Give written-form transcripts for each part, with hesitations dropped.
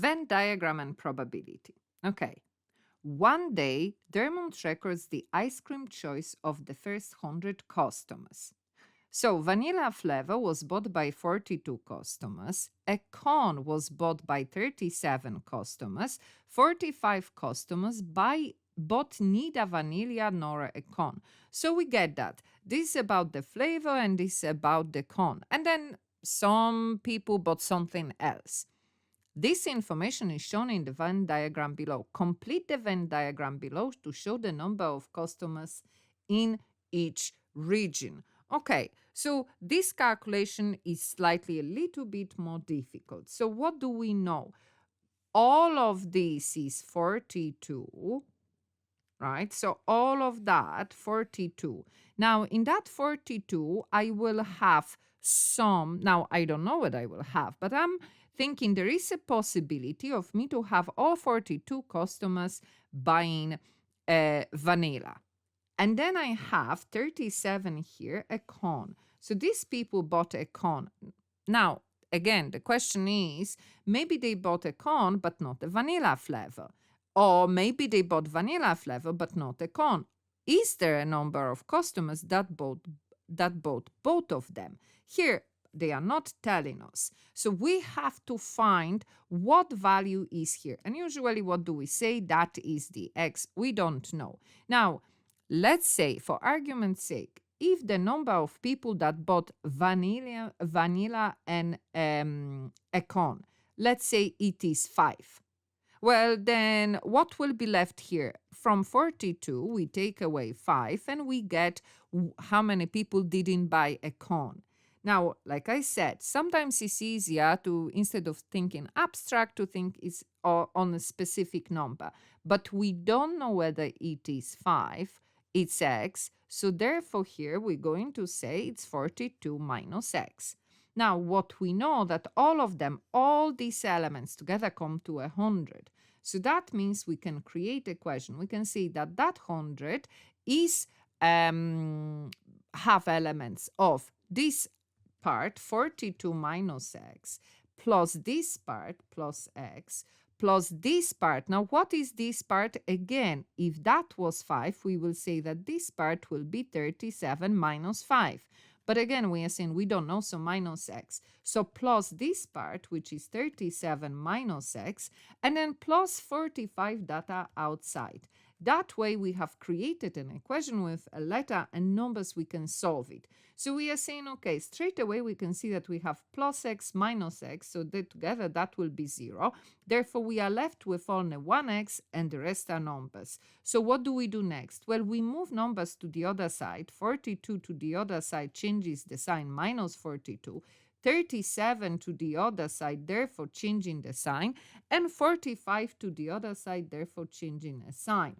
Venn diagram and probability. Okay. One day, Dermont records the ice cream choice of the first 100 customers. So, vanilla flavor was bought by 42 customers, a cone was bought by 37 customers, 45 customers bought neither vanilla nor a cone. So we get that. This is about the flavor and this is about the cone. And then some people bought something else. This information is shown in the Venn diagram below. Complete the Venn diagram below to show the number of customers in each region. Okay, so this calculation is slightly a little bit more difficult. So what do we know? All of this is 42, right? So all of that, 42. Now, in that 42, I will have some. Now, I don't know what I will have, but I'm thinking there is a possibility of me to have all 42 customers buying vanilla. And then I have 37 here, a cone. So these people bought a cone. Now, again, the question is, maybe they bought a cone, but not a vanilla flavor. Or maybe they bought vanilla flavor, but not a cone. Is there a number of customers that bought both of them? Here, they are not telling us. So we have to find what value is here. And usually what do we say? That is the X. We don't know. Now, let's say, for argument's sake, if the number of people that bought vanilla and a cone, let's say it is 5. Well, then what will be left here? From 42, we take away 5 and we get how many people didn't buy a cone. Now, like I said, sometimes it's easier to, instead of thinking abstract, to think is on a specific number. But we don't know whether it is 5, it's X. So therefore here we're going to say it's 42 minus X. Now, what we know that all of them, all these elements together come to 100. So that means we can create an equation. We can say that 100 is have elements of this part, 42 minus X, plus this part, plus X, plus this part. Now, what is this part? Again, if that was 5, we will say that this part will be 37 minus 5. But again, we are saying we don't know, so minus X. So plus this part, which is 37 minus X, and then plus 45 that are outside. That way, we have created an equation with a letter and numbers, we can solve it. So we are saying, okay, straight away, we can see that we have plus X minus X, so that together that will be 0. Therefore, we are left with only 1X and the rest are numbers. So what do we do next? Well, we move numbers to the other side. 42 to the other side changes the sign, minus 42. 37 to the other side, therefore changing the sign, and 45 to the other side, therefore changing a sign.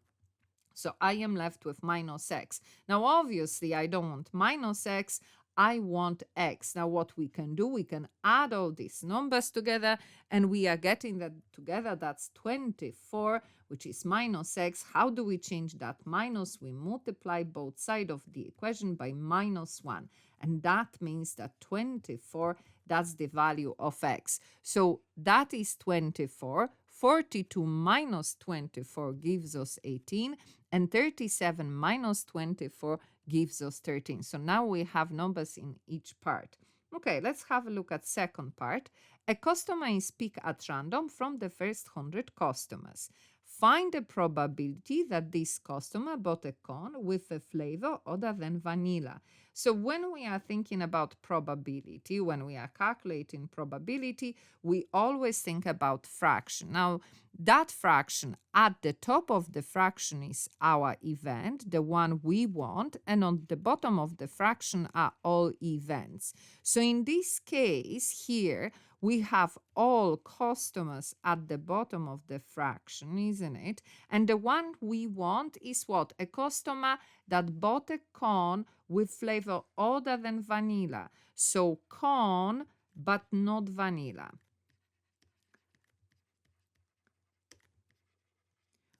So I am left with minus X. Now, obviously, I don't want minus X. I want X. Now, what we can do, we can add all these numbers together, and we are getting that together. That's 24, which is minus X. How do we change that minus? We multiply both sides of the equation by minus 1. And that means that 24, that's the value of X. So that is 24. 42 minus 24 gives us 18, and 37 minus 24 gives us 13. So now we have numbers in each part. Okay, let's have a look at second part. A customer is picked at random from the first 100 customers. Find the probability that this customer bought a cone with a flavor other than vanilla. So when we are thinking about probability, when we are calculating probability, we always think about fraction. Now, that fraction, at the top of the fraction is our event, the one we want, and on the bottom of the fraction are all events. So in this case here, we have all customers at the bottom of the fraction, isn't it? And the one we want is what? A customer that bought a cone with flavor other than vanilla. So cone, but not vanilla.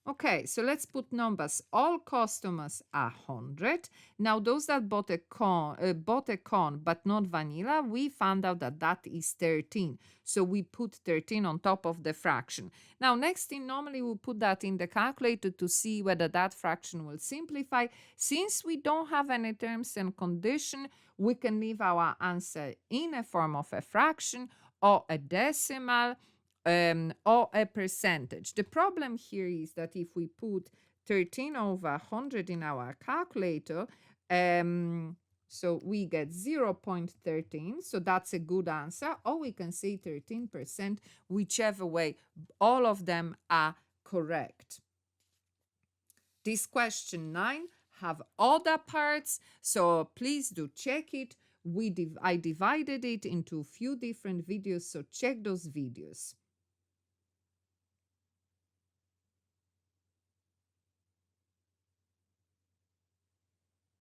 Okay, so let's put numbers. All customers are 100. Now, those that bought a cone but not vanilla, we found out that that is 13. So we put 13 on top of the fraction. Now, next thing, normally we put that in the calculator to see whether that fraction will simplify. Since we don't have any terms and condition, we can leave our answer in a form of a fraction or a decimal or a percentage. The problem here is that if we put 13 over 100 in our calculator, so we get 0.13, so that's a good answer, or we can say 13%, whichever way, all of them are correct. This question 9 have other parts, so please do check it. I divided it into a few different videos, so check those videos.